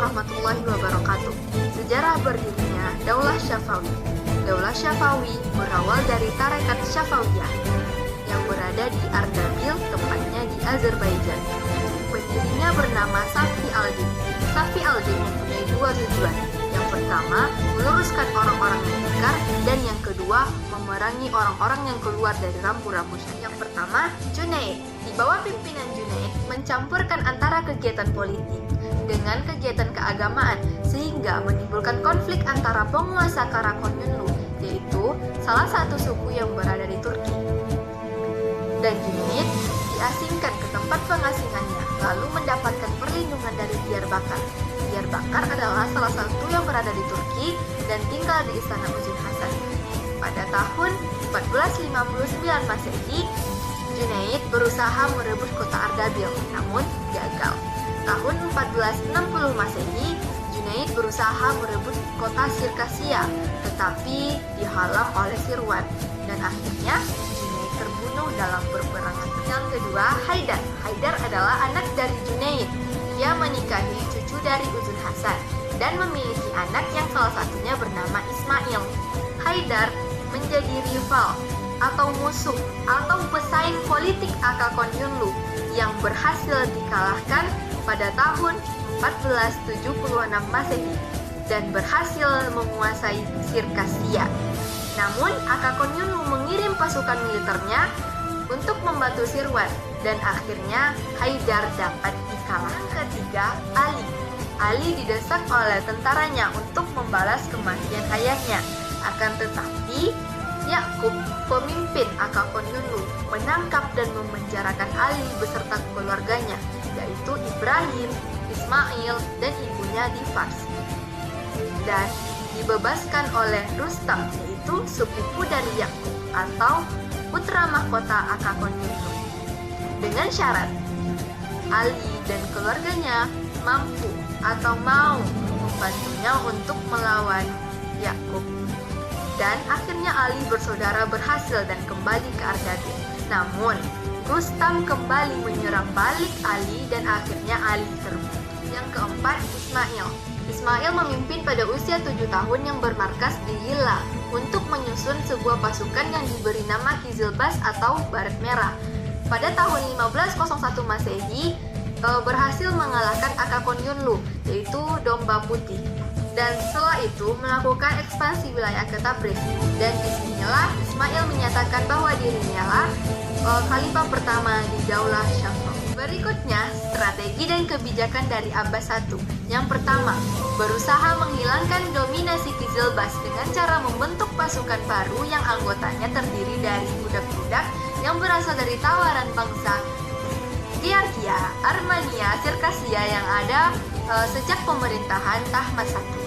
warahmatullahi wabarakatuh. Sejarah berdirinya Daulah Syafawi. Daulah Syafawi berawal dari tarekat Syafawiyah yang berada di Ardabil, tepatnya di Azerbaijan. Pendirinya bernama Safi al-Din. Safi al-Din mempunyai dua tujuan. Yang pertama, meluruskan orang-orang yang ingkar, dan yang kedua, memerangi orang-orang yang keluar dari rambu-rambu syariat. Yang pertama, Junaid. Di bawah pimpinan Junaid, mencampurkan antara kegiatan politik dengan kegiatan keagamaan, sehingga menimbulkan konflik antara penguasa Karakoyunlu, yaitu salah satu suku yang berada di Turki. Dan Junaid diasingkan ke tempat pengasingannya, lalu mendapatkan perlindungan dari Diyarbakir. Diyarbakir adalah salah satu yang berada di Turki dan tinggal di Istana Uzun Hasan. Pada tahun 1459 Masehi, Junaid berusaha merebut kota Ardabil, namun gagal. Tahun 1460 Masehi, Junaid berusaha merebut kota Sirkasia, tetapi dihalang oleh Sirwan, dan akhirnya Junaid terbunuh dalam peperangan. Yang kedua, Haidar. Haidar adalah anak dari Junaid. Ia menikahi cucu dari Uzun Hasan dan memiliki anak yang salah satunya bernama Ismail. Haidar menjadi rival atau musuh atau pesaing politik Karakoyunlu yang berhasil dikalahkan pada tahun 1476 Masehi dan berhasil menguasai Sirkasia. Namun, Karakoyunlu mengirim pasukan militernya untuk membantu Sirwan, dan akhirnya Haidar dapat dikalahkan. Ketiga, Ali. Ali didesak oleh tentaranya untuk membalas kematian ayahnya. Akan tetapi, Yakub, pemimpin Karakoyunlu, menangkap dan memenjarakan Ali beserta keluarganya, yaitu Ibrahim, Ismail, dan ibunya di Fars. Dan dibebaskan oleh Rustam, yaitu sepupu dari Yakub atau putra mahkota Karakoyunlu, dengan syarat Ali dan keluarganya mampu atau mau membantunya untuk melawan Yakub. Dan akhirnya Ali bersaudara berhasil dan kembali ke Ardabil. Namun, Rustam kembali menyerang balik Ali dan akhirnya Ali terbunuh. Yang keempat, Ismail. Ismail memimpin pada usia 7 tahun yang bermarkas di Hilla untuk menyusun sebuah pasukan yang diberi nama Kizilbas atau Baret Merah. Pada tahun 1501 Masehi, berhasil mengalahkan Karakoyunlu, yaitu Domba Putih. Dan setelah itu melakukan ekspansi wilayah ke Tabriz. Dan disinilah Ismail menyatakan bahwa dirinya lah khalifah pertama di Daulah Syafawi. Berikutnya, strategi dan kebijakan dari Abbas I. Yang pertama, berusaha menghilangkan dominasi Kizilbas dengan cara membentuk pasukan baru yang anggotanya terdiri dari budak-budak yang berasal dari tawaran bangsa Kiarkia, Armenia, Sirkasia yang ada sejak pemerintahan Tahmasp I.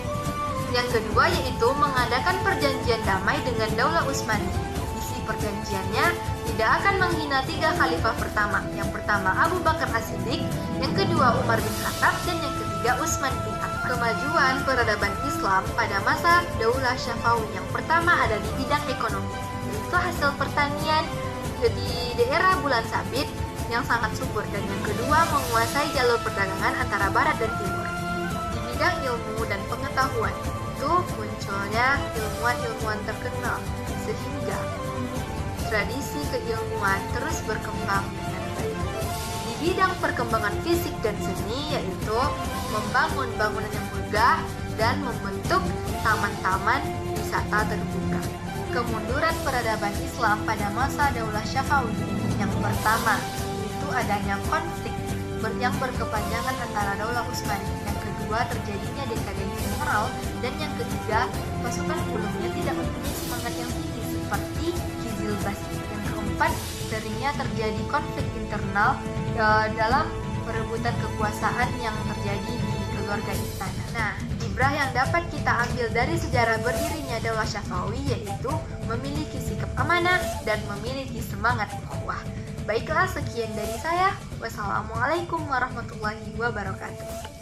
Yang kedua yaitu mengadakan perjanjian damai dengan Daulah Utsmani. Isi perjanjiannya tidak akan menghina 3 khalifah pertama. Yang pertama Abu Bakar As-Siddiq, yang kedua Umar bin Khattab, dan yang ketiga Utsman bin Affan. Kemajuan peradaban Islam pada masa Daulah Syafawi yang pertama ada di bidang ekonomi, yaitu hasil pertanian di daerah Bulan Sabit yang sangat subur, dan yang kedua menguasai jalur perdagangan antara barat dan timur. Di bidang ilmu dan pengetahuan itu munculnya ilmuwan-ilmuwan terkenal, sehingga tradisi keilmuan terus berkembang dengan baik. Di bidang perkembangan fisik dan seni yaitu membangun bangunan yang megah dan membentuk taman-taman wisata terbuka. Kemunduran peradaban Islam pada masa Daulah Syafawi yang pertama itu adanya konflik yang berkepanjangan antara Daulah Utsmani. Yang kedua terjadinya dekadensi moral, dan yang ketiga pasukan ulungnya tidak mempunyai semangat yang tinggi seperti Kizilbas. Yang keempat seringnya terjadi konflik internal dalam perebutan kekuasaan yang terjadi di keluarga istana. Nah, ibrah yang dapat kita ambil dari sejarah berdirinya Daulah Syafawi yaitu memiliki sikap amanah dan memiliki semangat ukhuwah. Baiklah, sekian dari saya. Wassalamualaikum warahmatullahi wabarakatuh.